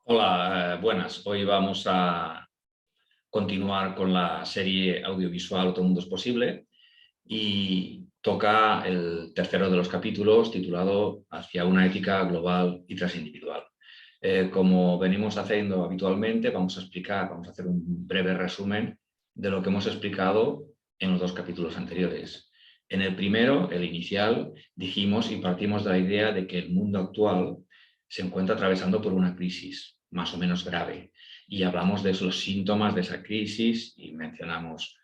Hola, buenas. Hoy vamos a continuar con la serie audiovisual Otro Mundo es Posible y toca el tercero de los capítulos titulado Hacia una ética global y transindividual. Como venimos haciendo habitualmente, vamos a hacer un breve resumen de lo que hemos explicado en los dos capítulos anteriores. En el primero, el inicial, dijimos y partimos de la idea de que el mundo actual se encuentra atravesando por una crisis más o menos grave y hablamos de los síntomas de esa crisis y mencionamos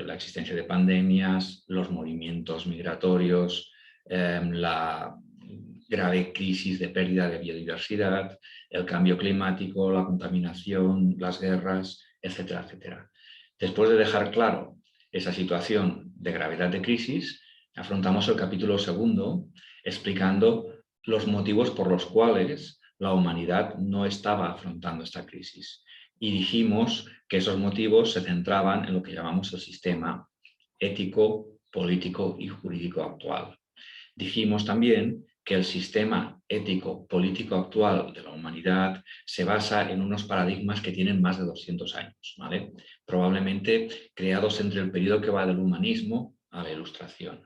la existencia de pandemias, los movimientos migratorios, la grave crisis de pérdida de biodiversidad, el cambio climático, la contaminación, las guerras, etcétera, etcétera. Después de dejar claro esa situación de gravedad de crisis, afrontamos el capítulo segundo explicando los motivos por los cuales la humanidad no estaba afrontando esta crisis. Y dijimos que esos motivos se centraban en lo que llamamos el sistema ético, político y jurídico actual. Dijimos también que el sistema ético político actual de la humanidad se basa en unos paradigmas que tienen más de 200 años, ¿vale? Probablemente creados entre el periodo que va del humanismo a la Ilustración.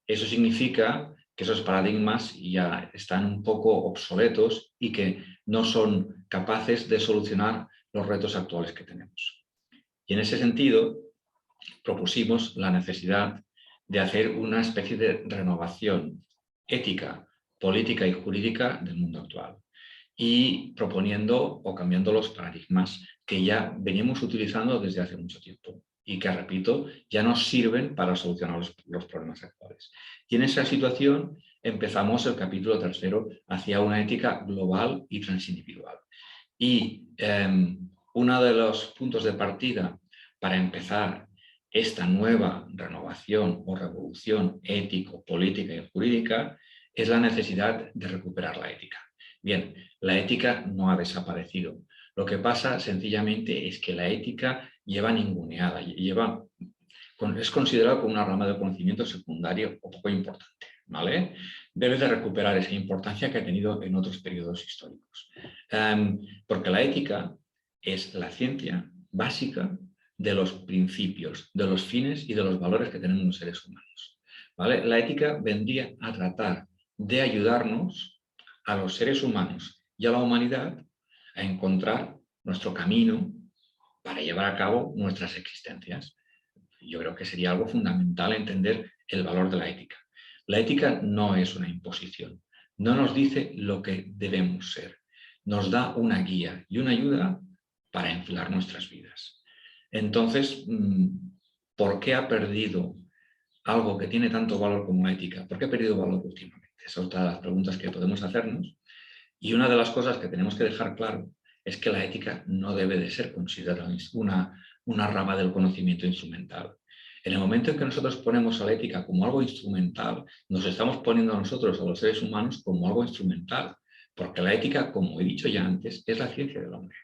Eso significa que esos paradigmas ya están un poco obsoletos y que no son capaces de solucionar los retos actuales que tenemos. Y en ese sentido, propusimos la necesidad de hacer una especie de renovación ética, política y jurídica del mundo actual y proponiendo o cambiando los paradigmas que ya veníamos utilizando desde hace mucho tiempo y que, repito, ya nos sirven para solucionar los problemas actuales. Y en esa situación empezamos el capítulo tercero hacia una ética global y transindividual. Y uno de los puntos de partida para empezar esta nueva renovación o revolución ético, política y jurídica es la necesidad de recuperar la ética. Bien, la ética no ha desaparecido. Lo que pasa sencillamente es que la ética lleva ninguneada, es considerado como una rama de conocimiento secundario o poco importante, ¿vale? Debe de recuperar esa importancia que ha tenido en otros periodos históricos. Porque la ética es la ciencia básica de los principios, de los fines y de los valores que tenemos los seres humanos, ¿vale? La ética vendría a tratar de ayudarnos a los seres humanos y a la humanidad a encontrar nuestro camino para llevar a cabo nuestras existencias. Yo creo que sería algo fundamental entender el valor de la ética. La ética no es una imposición, no nos dice lo que debemos ser, nos da una guía y una ayuda para enfilar nuestras vidas. Entonces, ¿por qué ha perdido algo que tiene tanto valor como la ética? ¿Por qué ha perdido valor últimamente? Esa es otra de las preguntas que podemos hacernos. Y una de las cosas que tenemos que dejar claro es que la ética no debe de ser considerada una rama del conocimiento instrumental. En el momento en que nosotros ponemos a la ética como algo instrumental, nos estamos poniendo a nosotros, a los seres humanos, como algo instrumental, porque la ética, como he dicho ya antes, es la ciencia del hombre.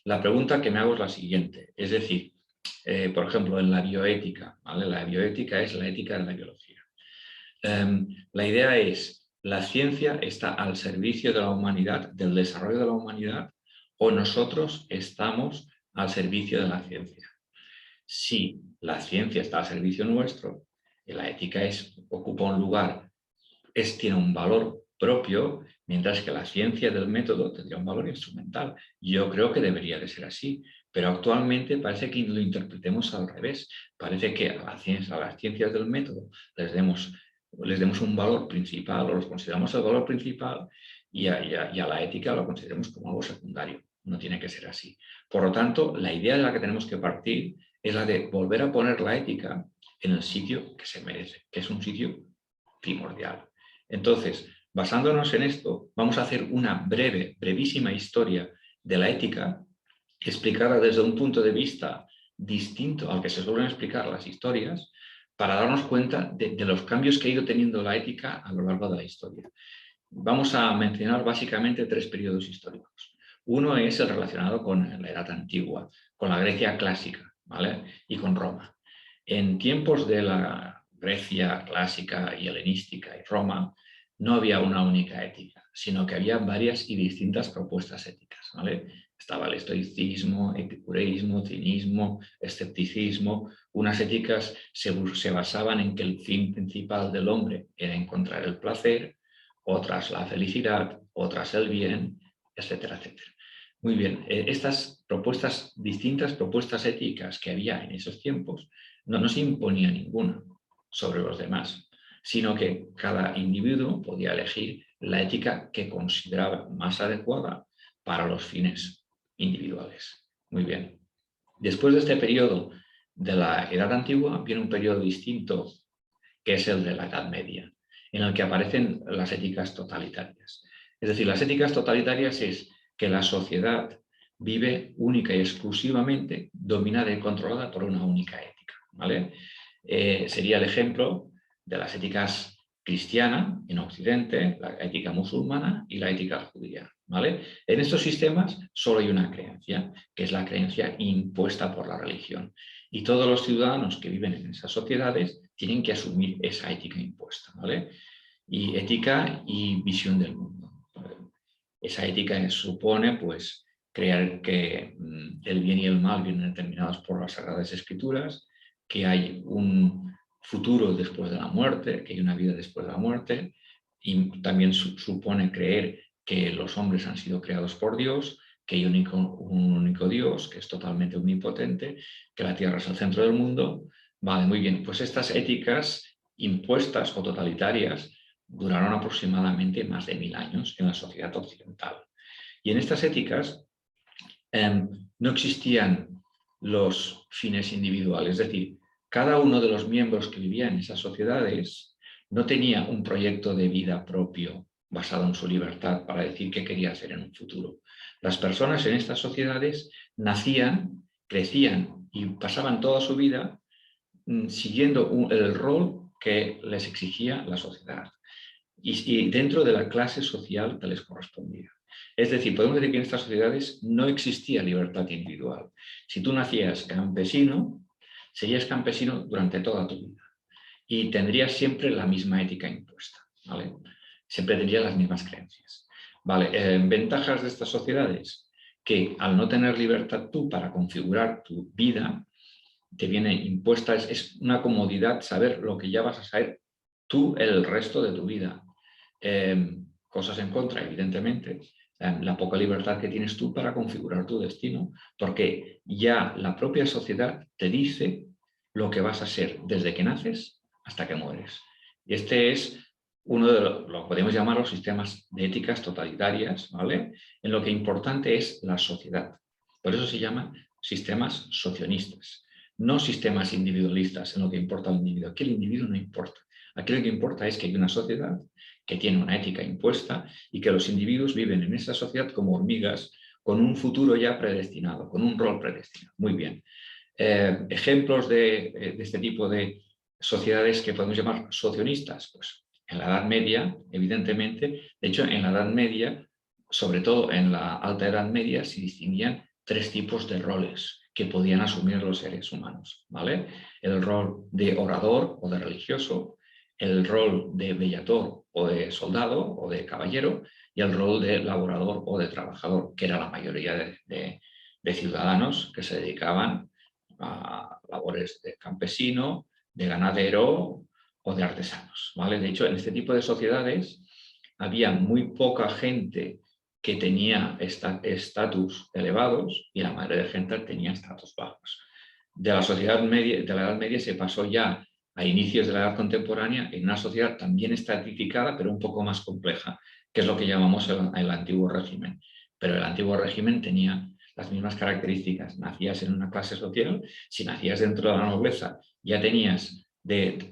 La pregunta que me hago es la siguiente, es decir, por ejemplo, en la bioética, ¿vale? La bioética es la ética de la biología. La idea es, ¿la ciencia está al servicio de la humanidad, del desarrollo de la humanidad, o nosotros estamos al servicio de la ciencia? Si la ciencia está al servicio nuestro, la ética ocupa un lugar, tiene un valor propio, mientras que la ciencia del método tendría un valor instrumental. Yo creo que debería de ser así, pero actualmente parece que lo interpretemos al revés. Parece que a las ciencias del método les demos un valor principal o los consideramos el valor principal y a la ética lo consideremos como algo secundario. No tiene que ser así. Por lo tanto, la idea de la que tenemos que partir es la de volver a poner la ética en el sitio que se merece, que es un sitio primordial. Entonces, basándonos en esto, vamos a hacer una brevísima historia de la ética explicada desde un punto de vista distinto al que se suelen explicar las historias, para darnos cuenta de los cambios que ha ido teniendo la ética a lo largo de la historia. Vamos a mencionar básicamente tres periodos históricos. Uno es el relacionado con la Edad Antigua, con la Grecia clásica, ¿vale? Y con Roma. En tiempos de la Grecia clásica y helenística y Roma, no había una única ética, sino que había varias y distintas propuestas éticas, ¿vale? Estaba el estoicismo, epicureísmo, cinismo, escepticismo. Unas éticas se basaban en que el fin principal del hombre era encontrar el placer, otras la felicidad, otras el bien, etcétera, etcétera. Muy bien, estas distintas propuestas éticas que había en esos tiempos, no se imponía ninguna sobre los demás, sino que cada individuo podía elegir la ética que consideraba más adecuada para los fines individuales. Muy bien. Después de este periodo de la Edad Antigua viene un periodo distinto, que es el de la Edad Media, en el que aparecen las éticas totalitarias. Es decir, las éticas totalitarias es que la sociedad vive única y exclusivamente dominada y controlada por una única ética, ¿vale? Sería el ejemplo de las éticas cristiana en Occidente, la ética musulmana y la ética judía, ¿vale? En estos sistemas solo hay una creencia, que es la creencia impuesta por la religión. Y todos los ciudadanos que viven en esas sociedades tienen que asumir esa ética impuesta, ¿vale? Y ética y visión del mundo. Esa ética supone, pues, creer que el bien y el mal vienen determinados por las Sagradas Escrituras, que hay un futuro después de la muerte, que hay una vida después de la muerte, y también supone creer que los hombres han sido creados por Dios, que hay un único Dios, que es totalmente omnipotente, que la Tierra es el centro del mundo. Vale, muy bien, pues estas éticas impuestas o totalitarias duraron aproximadamente más de 1000 años en la sociedad occidental. Y en estas éticas no existían los fines individuales, es decir, cada uno de los miembros que vivían en esas sociedades no tenía un proyecto de vida propio basado en su libertad para decir qué quería hacer en un futuro. Las personas en estas sociedades nacían, crecían y pasaban toda su vida siguiendo el rol que les exigía la sociedad y dentro de la clase social que les correspondía. Es decir, podemos decir que en estas sociedades no existía libertad individual. Si tú nacías campesino, serías campesino durante toda tu vida y tendrías siempre la misma ética impuesta, ¿vale? Siempre tendrías las mismas creencias. Vale, ventajas de estas sociedades, que al no tener libertad tú para configurar tu vida, te viene impuesta, es una comodidad saber lo que ya vas a saber tú el resto de tu vida. Cosas en contra, evidentemente, la poca libertad que tienes tú para configurar tu destino, porque ya la propia sociedad te dice lo que vas a ser desde que naces hasta que mueres. Y este es uno de lo podemos llamar los sistemas de éticas totalitarias, ¿vale? En lo que importante es la sociedad. Por eso se llaman sistemas socionistas, no sistemas individualistas en lo que importa al individuo. Aquí el individuo no importa. Aquí lo que importa es que hay una sociedad que tiene una ética impuesta y que los individuos viven en esa sociedad como hormigas con un futuro ya predestinado, con un rol predestinado. Muy bien. Ejemplos de este tipo de sociedades que podemos llamar socionistas, pues en la Edad Media, evidentemente, de hecho en la Edad Media, sobre todo en la Alta Edad Media, se distinguían 3 tipos de roles que podían asumir los seres humanos, ¿vale? El rol de orador o de religioso, el rol de bellator o de soldado o de caballero y el rol de laborador o de trabajador, que era la mayoría de ciudadanos que se dedicaban a labores de campesino, de ganadero o de artesanos, ¿vale? De hecho, en este tipo de sociedades había muy poca gente que tenía estatus elevados y la mayoría de gente tenía estatus bajos. De la sociedad media, de la Edad Media se pasó ya a inicios de la Edad Contemporánea en una sociedad también estratificada, pero un poco más compleja, que es lo que llamamos el antiguo régimen. Pero el antiguo régimen tenía las mismas características. Nacías en una clase social, si nacías dentro de la nobleza, ya tenías,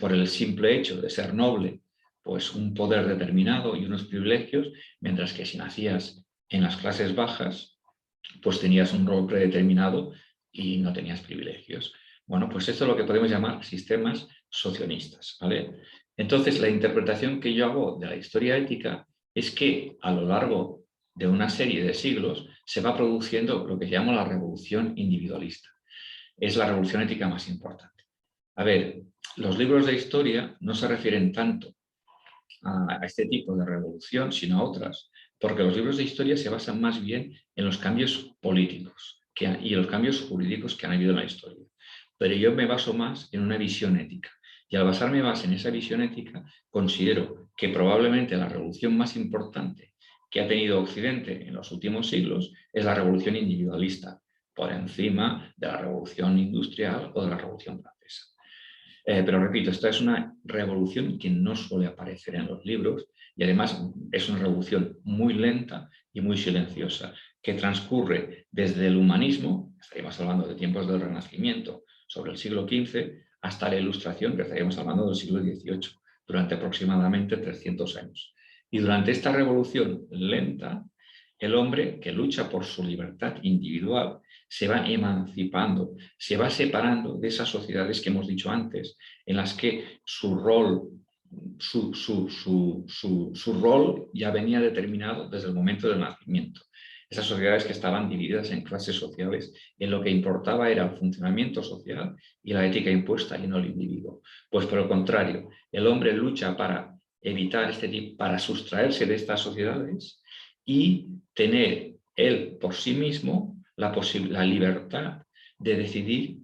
por el simple hecho de ser noble, pues un poder determinado y unos privilegios, mientras que si nacías en las clases bajas, pues tenías un rol predeterminado y no tenías privilegios. Bueno, pues esto es lo que podemos llamar sistemas socionistas, ¿vale? Entonces, la interpretación que yo hago de la historia ética es que a lo largo de una serie de siglos se va produciendo lo que se llama la revolución individualista. Es la revolución ética más importante. A ver, los libros de historia no se refieren tanto a este tipo de revolución, sino a otras, porque los libros de historia se basan más bien en los cambios políticos y los cambios jurídicos que han habido en la historia. Pero yo me baso más en una visión ética. Y al basarme más en esa visión ética, considero que probablemente la revolución más importante que ha tenido Occidente en los últimos siglos es la revolución individualista, por encima de la revolución industrial o de la revolución francesa. Pero repito, esta es una revolución que no suele aparecer en los libros y además es una revolución muy lenta y muy silenciosa, que transcurre desde el humanismo, estaríamos hablando de tiempos del Renacimiento, sobre el siglo XV, hasta la Ilustración, que estaríamos hablando del siglo XVIII, durante aproximadamente 300 años. Y durante esta revolución lenta, el hombre que lucha por su libertad individual se va emancipando, se va separando de esas sociedades que hemos dicho antes, en las que su rol ya venía determinado desde el momento del nacimiento. Esas sociedades que estaban divididas en clases sociales, en lo que importaba era el funcionamiento social y la ética impuesta y no el individuo. Pues por el contrario, el hombre lucha para evitar para sustraerse de estas sociedades y tener él por sí mismo la libertad de decidir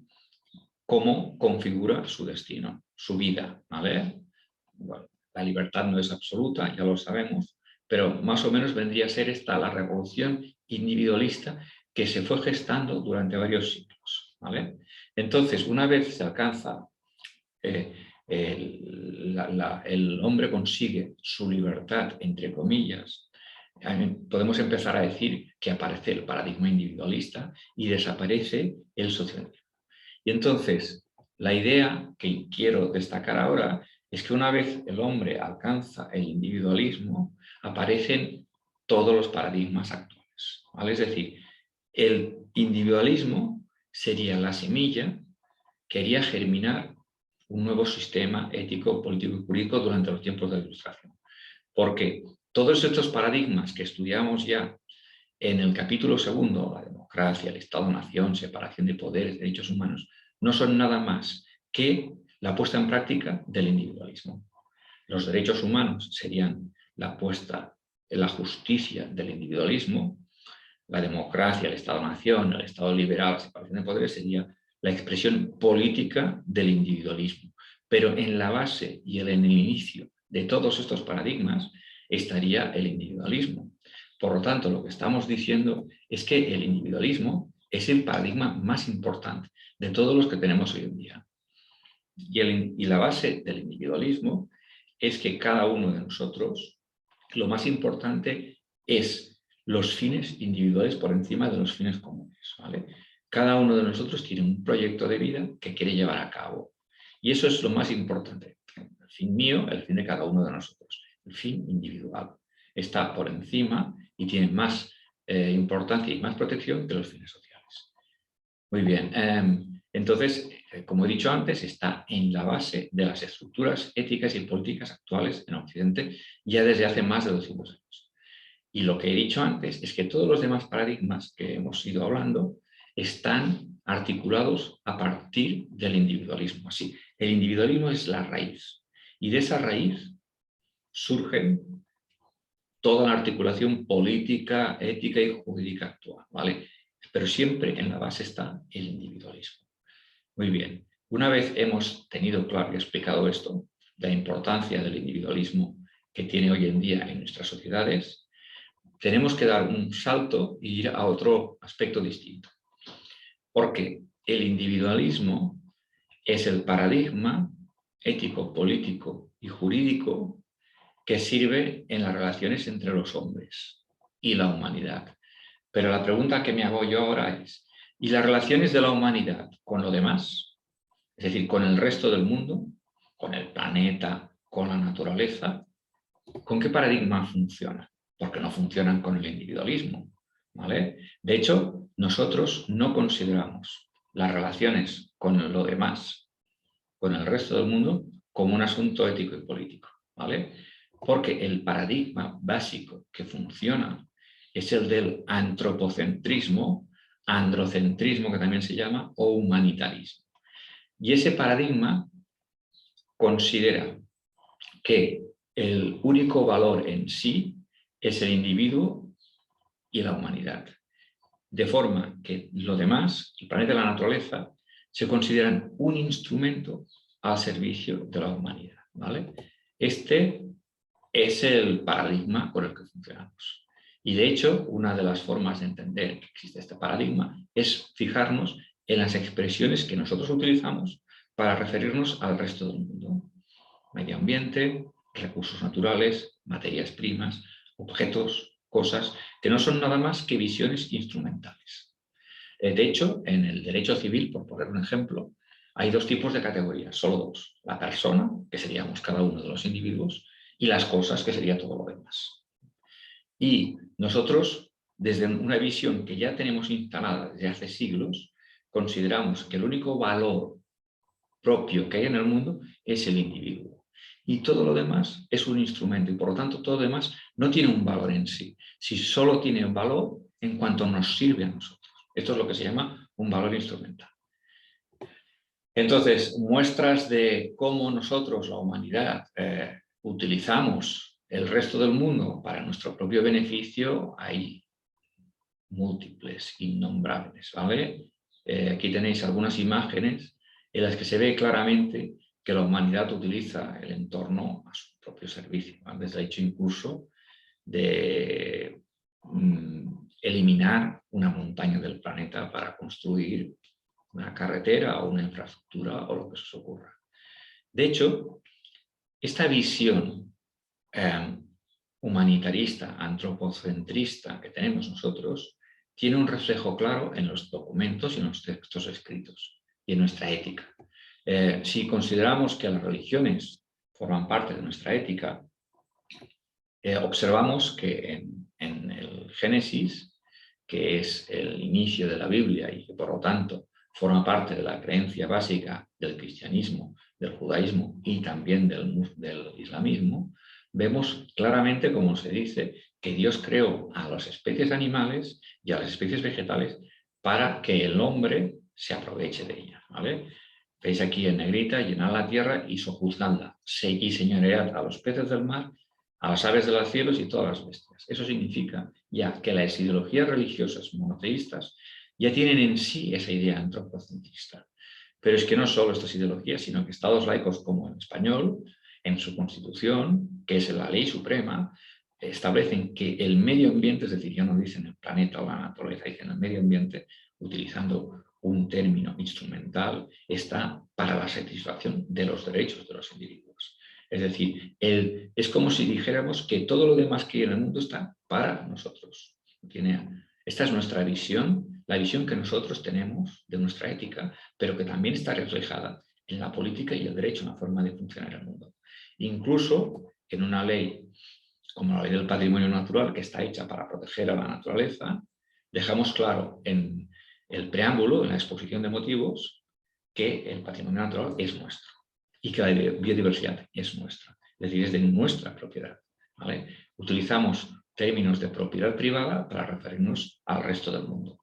cómo configura su destino, su vida, ¿vale? Bueno, la libertad no es absoluta, ya lo sabemos, pero más o menos vendría a ser esta la revolución individualista que se fue gestando durante varios siglos, ¿vale? Entonces, una vez se alcanza, el hombre consigue su libertad, entre comillas, podemos empezar a decir que aparece el paradigma individualista y desaparece el socialismo. Y entonces, la idea que quiero destacar ahora es que una vez el hombre alcanza el individualismo, aparecen todos los paradigmas actuales, ¿vale? Es decir, el individualismo sería la semilla que haría germinar un nuevo sistema ético, político y jurídico durante los tiempos de la Ilustración. Porque todos estos paradigmas que estudiamos ya en el capítulo segundo, la democracia, el Estado-nación, separación de poderes, derechos humanos, no son nada más que la puesta en práctica del individualismo. Los derechos humanos serían la puesta en la justicia del individualismo, la democracia, el Estado-nación, el Estado liberal, la separación de poderes sería la expresión política del individualismo. Pero en la base y en el inicio de todos estos paradigmas estaría el individualismo. Por lo tanto, lo que estamos diciendo es que el individualismo es el paradigma más importante de todos los que tenemos hoy en día. Y la base del individualismo es que cada uno de nosotros, lo más importante es los fines individuales por encima de los fines comunes, ¿vale? Cada uno de nosotros tiene un proyecto de vida que quiere llevar a cabo. Y eso es lo más importante. El fin mío, el fin de cada uno de nosotros. El fin individual está por encima y tiene más importancia y más protección que los fines sociales. Muy bien. Entonces, como he dicho antes, está en la base de las estructuras éticas y políticas actuales en Occidente ya desde hace más de 200 años. Y lo que he dicho antes es que todos los demás paradigmas que hemos ido hablando están articulados a partir del individualismo. Así, el individualismo es la raíz y de esa raíz surge toda la articulación política, ética y jurídica actual, ¿vale? Pero siempre en la base está el individualismo. Muy bien, una vez hemos tenido claro y explicado esto, la importancia del individualismo que tiene hoy en día en nuestras sociedades, tenemos que dar un salto e ir a otro aspecto distinto. Porque el individualismo es el paradigma ético, político y jurídico que sirve en las relaciones entre los hombres y la humanidad. Pero la pregunta que me hago yo ahora es, ¿y las relaciones de la humanidad con lo demás? Es decir, con el resto del mundo, con el planeta, con la naturaleza, ¿con qué paradigma funcionan? Porque no funcionan con el individualismo, ¿vale? De hecho, nosotros no consideramos las relaciones con lo demás, con el resto del mundo, como un asunto ético y político, ¿vale? Porque el paradigma básico que funciona es el del antropocentrismo, androcentrismo que también se llama, o humanitarismo. Y ese paradigma considera que el único valor en sí es el individuo y la humanidad. De forma que lo demás, el planeta y la naturaleza, se consideran un instrumento al servicio de la humanidad, ¿vale? Este es el paradigma con el que funcionamos. Y de hecho, una de las formas de entender que existe este paradigma es fijarnos en las expresiones que nosotros utilizamos para referirnos al resto del mundo. Medio ambiente, recursos naturales, materias primas, objetos, cosas, que no son nada más que visiones instrumentales. De hecho, en el derecho civil, por poner un ejemplo, hay dos tipos de categorías, solo dos. La persona, que seríamos cada uno de los individuos, y las cosas, que sería todo lo demás. Y nosotros, desde una visión que ya tenemos instalada desde hace siglos, consideramos que el único valor propio que hay en el mundo es el individuo. Y todo lo demás es un instrumento y por lo tanto todo lo demás no tiene un valor en sí, si solo tiene un valor en cuanto nos sirve a nosotros. Esto es lo que se llama un valor instrumental. Entonces, muestras de cómo nosotros, la humanidad, utilizamos el resto del mundo para nuestro propio beneficio hay múltiples, innombrables, ¿vale? Aquí tenéis algunas imágenes en las que se ve claramente que la humanidad utiliza el entorno a su propio servicio. Antes he hecho incluso de eliminar una montaña del planeta para construir una carretera o una infraestructura o lo que se os ocurra. De hecho, esta visión humanitarista, antropocentrista que tenemos nosotros, tiene un reflejo claro en los documentos y en los textos escritos y en nuestra ética. Si consideramos que las religiones forman parte de nuestra ética, observamos que en el Génesis, que es el inicio de la Biblia y que por lo tanto forma parte de la creencia básica del cristianismo, del judaísmo y también del islamismo, vemos claramente, como se dice, que Dios creó a las especies animales y a las especies vegetales para que el hombre se aproveche de ellas, ¿vale? Veis aquí en negrita, llenad la tierra y sojuzgadla, y señoread a los peces del mar, a las aves de los cielos y todas las bestias. Eso significa ya que las ideologías religiosas monoteístas ya tienen en sí esa idea antropocentrista. Pero es que no solo estas ideologías, sino que estados laicos como el español, en su constitución, que es la ley suprema, establecen que el medio ambiente, es decir, ya no dicen el planeta o la naturaleza, dicen el medio ambiente, utilizando un término instrumental, está para la satisfacción de los derechos de los individuos. Es decir, es como si dijéramos que todo lo demás que hay en el mundo está para nosotros. Esta es nuestra visión, la visión que nosotros tenemos de nuestra ética, pero que también está reflejada en la política y el derecho, en la forma de funcionar el mundo. Incluso en una ley como la ley del patrimonio natural, que está hecha para proteger a la naturaleza, dejamos claro en el preámbulo, en la exposición de motivos, que el patrimonio natural es nuestro y que la biodiversidad es nuestra, es decir, es de nuestra propiedad, ¿vale? Utilizamos términos de propiedad privada para referirnos al resto del mundo.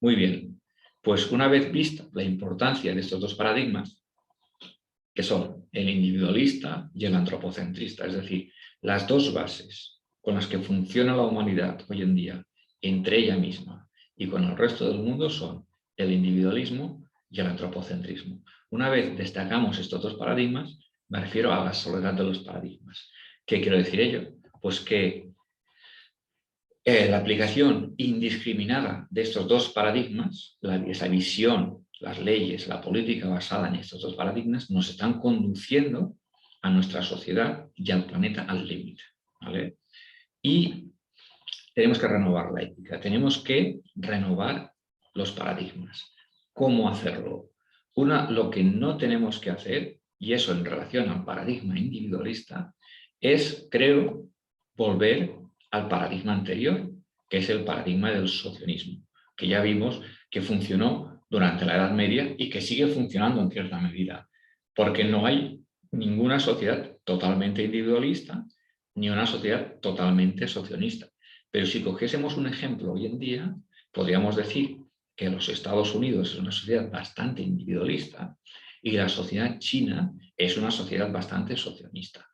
Muy bien, pues una vez vista la importancia de estos dos paradigmas, que son el individualista y el antropocentrista, es decir, las dos bases con las que funciona la humanidad hoy en día, entre ella misma y con el resto del mundo, son el individualismo y el antropocentrismo. Una vez destacamos estos dos paradigmas, me refiero a la soledad de los paradigmas. ¿Qué quiero decir ello? Pues que la aplicación indiscriminada de estos dos paradigmas, esa visión, las leyes, la política basada en estos dos paradigmas, nos están conduciendo a nuestra sociedad y al planeta al límite, ¿vale? Y tenemos que renovar la ética, tenemos que renovar los paradigmas. ¿Cómo hacerlo? Lo que no tenemos que hacer, y eso en relación al paradigma individualista, es, creo, volver al paradigma anterior, que es el paradigma del socialismo, que ya vimos que funcionó durante la Edad Media y que sigue funcionando en cierta medida, porque no hay ninguna sociedad totalmente individualista ni una sociedad totalmente socialista. Pero si cogiésemos un ejemplo hoy en día, podríamos decir que los Estados Unidos es una sociedad bastante individualista y la sociedad china es una sociedad bastante socialista.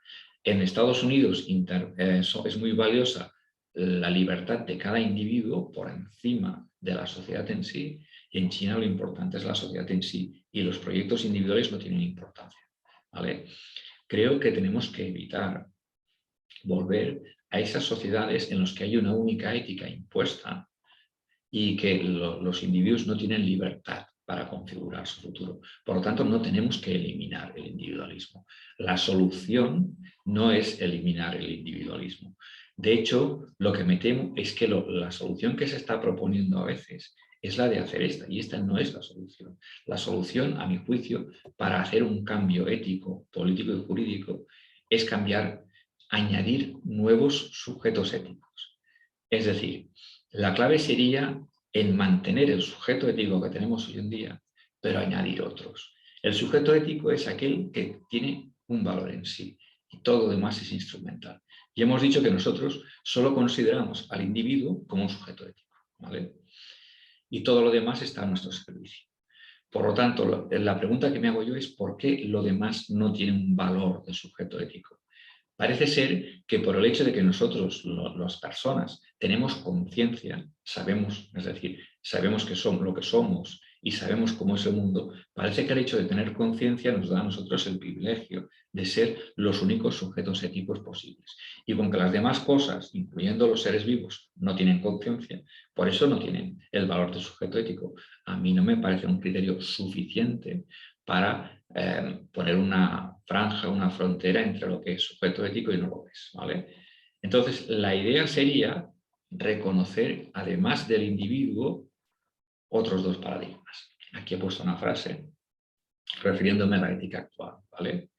En Estados Unidos es muy valiosa la libertad de cada individuo por encima de la sociedad en sí, y en China lo importante es la sociedad en sí, y los proyectos individuales no tienen importancia, ¿vale? Creo que tenemos que evitar volver a esas sociedades en las que hay una única ética impuesta y que los individuos no tienen libertad para configurar su futuro. Por lo tanto, no tenemos que eliminar el individualismo. La solución no es eliminar el individualismo. De hecho, lo que me temo es que la solución que se está proponiendo a veces es la de hacer esta, y esta no es la solución. La solución, a mi juicio, para hacer un cambio ético, político y jurídico, es añadir nuevos sujetos éticos. Es decir, la clave sería en mantener el sujeto ético que tenemos hoy en día, pero añadir otros. El sujeto ético es aquel que tiene un valor en sí y todo lo demás es instrumental. Y hemos dicho que nosotros solo consideramos al individuo como un sujeto ético, ¿vale? Y todo lo demás está a nuestro servicio. Por lo tanto, la pregunta que me hago yo es ¿por qué lo demás no tiene un valor de sujeto ético? Parece ser que por el hecho de que nosotros, las personas, tenemos conciencia, sabemos, es decir, sabemos que somos lo que somos y sabemos cómo es el mundo, parece que el hecho de tener conciencia nos da a nosotros el privilegio de ser los únicos sujetos éticos posibles. Y con que las demás cosas, incluyendo los seres vivos, no tienen conciencia, por eso no tienen el valor de sujeto ético. A mí no me parece un criterio suficiente para poner una franja, una frontera entre lo que es sujeto ético y no lo es, ¿vale? Entonces, la idea sería reconocer, además del individuo, otros dos paradigmas. Aquí he puesto una frase refiriéndome a la ética actual, ¿vale?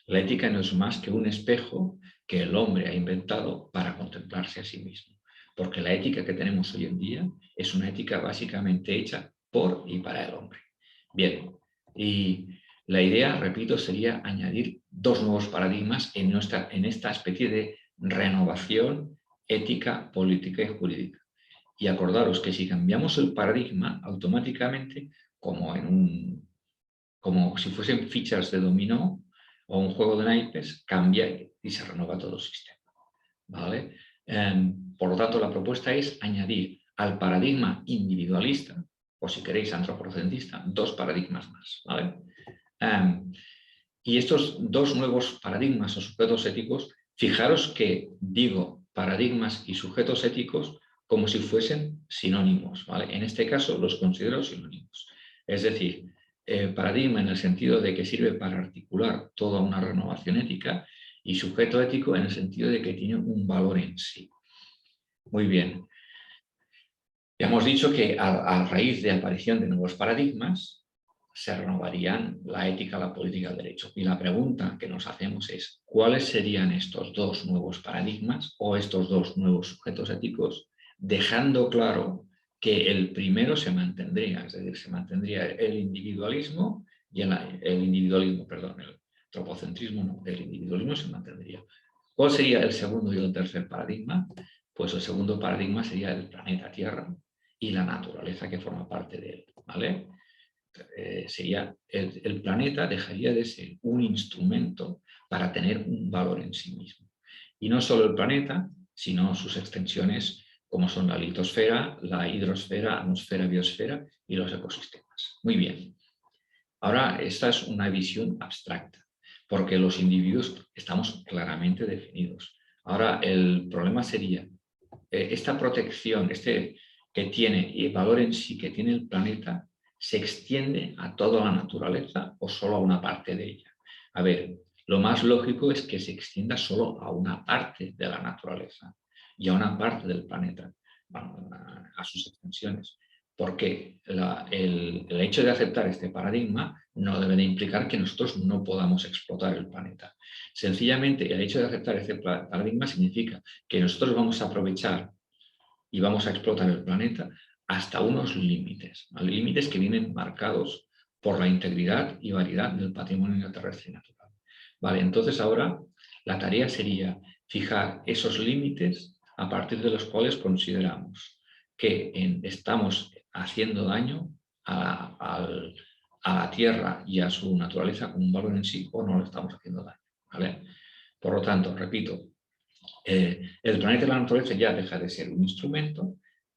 La ética no es más que un espejo que el hombre ha inventado para contemplarse a sí mismo, porque la ética que tenemos hoy en día es una ética básicamente hecha por y para el hombre. Bien, y la idea, repito, sería añadir dos nuevos paradigmas en esta especie de renovación ética, política y jurídica. Y acordaros que si cambiamos el paradigma, automáticamente, como si fuesen fichas de dominó o un juego de naipes, cambia y se renueva todo el sistema, ¿vale? Por lo tanto, la propuesta es añadir al paradigma individualista, o si queréis antropocentista, dos paradigmas más, ¿vale? Y estos dos nuevos paradigmas o sujetos éticos, fijaros que digo paradigmas y sujetos éticos como si fuesen sinónimos, ¿vale? En este caso los considero sinónimos. Es decir, paradigma en el sentido de que sirve para articular toda una renovación ética y sujeto ético en el sentido de que tiene un valor en sí. Muy bien. Ya hemos dicho que a raíz de aparición de nuevos paradigmas, se renovarían la ética, la política, el derecho. Y la pregunta que nos hacemos es, ¿cuáles serían estos dos nuevos paradigmas o estos dos nuevos sujetos éticos? Dejando claro que el primero se mantendría, es decir, se mantendría el individualismo y el antropocentrismo no, el individualismo se mantendría. ¿Cuál sería el segundo y el tercer paradigma? Pues el segundo paradigma sería el planeta Tierra y la naturaleza que forma parte de él, ¿vale? Sería el planeta dejaría de ser un instrumento para tener un valor en sí mismo. Y no solo el planeta, sino sus extensiones como son la litosfera, la hidrosfera, atmósfera, biosfera y los ecosistemas. Muy bien. Ahora, esta es una visión abstracta, porque los individuos estamos claramente definidos. Ahora, el problema sería esta protección, que tiene y el valor en sí que tiene el planeta, ¿se extiende a toda la naturaleza o solo a una parte de ella? A ver, lo más lógico es que se extienda solo a una parte de la naturaleza y a una parte del planeta, a sus extensiones. Porque el hecho de aceptar este paradigma no debe de implicar que nosotros no podamos explotar el planeta. Sencillamente, el hecho de aceptar este paradigma significa que nosotros vamos a aprovechar y vamos a explotar el planeta hasta unos límites, ¿vale? Límites que vienen marcados por la integridad y variedad del patrimonio terrestre y natural. Vale, entonces ahora la tarea sería fijar esos límites a partir de los cuales consideramos que estamos haciendo daño a la Tierra y a su naturaleza con un valor en sí o no le estamos haciendo daño, ¿vale? Por lo tanto, repito, el planeta y la naturaleza ya deja de ser un instrumento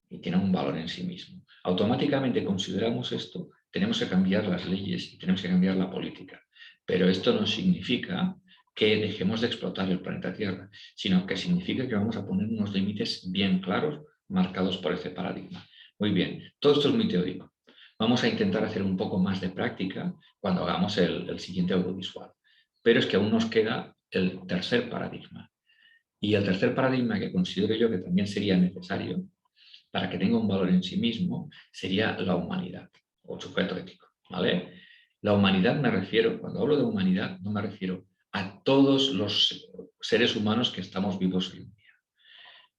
y tiene un valor en sí mismo. Automáticamente consideramos esto, tenemos que cambiar las leyes y tenemos que cambiar la política. Pero esto no significa que dejemos de explotar el planeta Tierra, sino que significa que vamos a poner unos límites bien claros, marcados por ese paradigma. Muy bien, todo esto es muy teórico. Vamos a intentar hacer un poco más de práctica cuando hagamos el siguiente audiovisual. Pero es que aún nos queda el tercer paradigma. Y el tercer paradigma que considero yo que también sería necesario para que tenga un valor en sí mismo sería la humanidad o el sujeto ético, ¿vale? La humanidad me refiero, cuando hablo de humanidad, no me refiero a todos los seres humanos que estamos vivos hoy en día.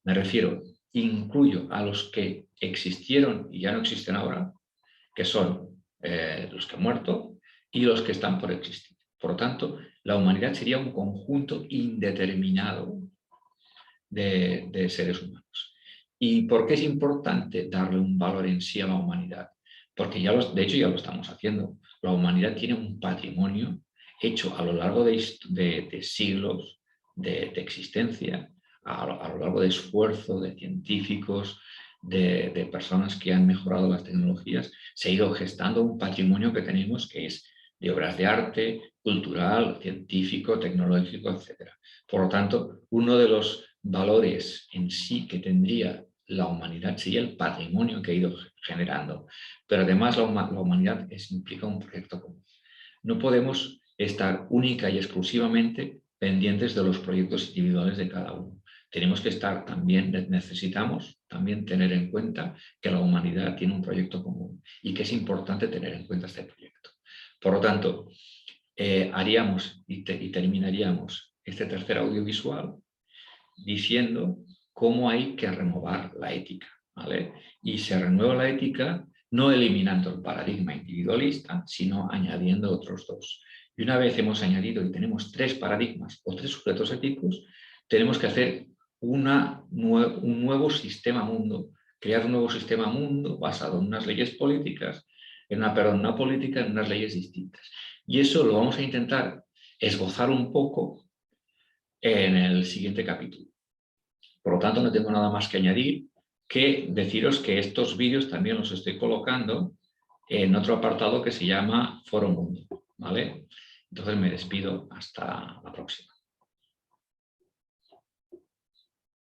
Me refiero, incluyo a los que existieron y ya no existen ahora, que son los que han muerto y los que están por existir. Por lo tanto, la humanidad sería un conjunto indeterminado de seres humanos. ¿Y por qué es importante darle un valor en sí a la humanidad? Porque de hecho ya lo estamos haciendo. La humanidad tiene un patrimonio hecho a lo largo de siglos de existencia, a lo largo de esfuerzo de científicos, de personas que han mejorado las tecnologías. Se ha ido gestando un patrimonio que tenemos que es de obras de arte, cultural, científico, tecnológico, etc. Por lo tanto, uno de los valores en sí que tendría la humanidad sería el patrimonio que ha ido generando. Pero además la humanidad implica un proyecto común. No podemos estar única y exclusivamente pendientes de los proyectos individuales de cada uno. Tenemos que estar también, necesitamos también tener en cuenta que la humanidad tiene un proyecto común y que es importante tener en cuenta este proyecto. Por lo tanto, haríamos y terminaríamos este tercer audiovisual diciendo cómo hay que renovar la ética, ¿vale? Y se renueva la ética no eliminando el paradigma individualista, sino añadiendo otros dos. Y una vez hemos añadido y tenemos tres paradigmas o tres sujetos éticos, tenemos que hacer un nuevo sistema mundo, crear un nuevo sistema mundo basado en unas leyes políticas, en una política, en unas leyes distintas. Y eso lo vamos a intentar esbozar un poco en el siguiente capítulo. Por lo tanto, no tengo nada más que añadir que deciros que estos vídeos también los estoy colocando en otro apartado que se llama Foro Mundo, ¿vale? Entonces me despido hasta la próxima.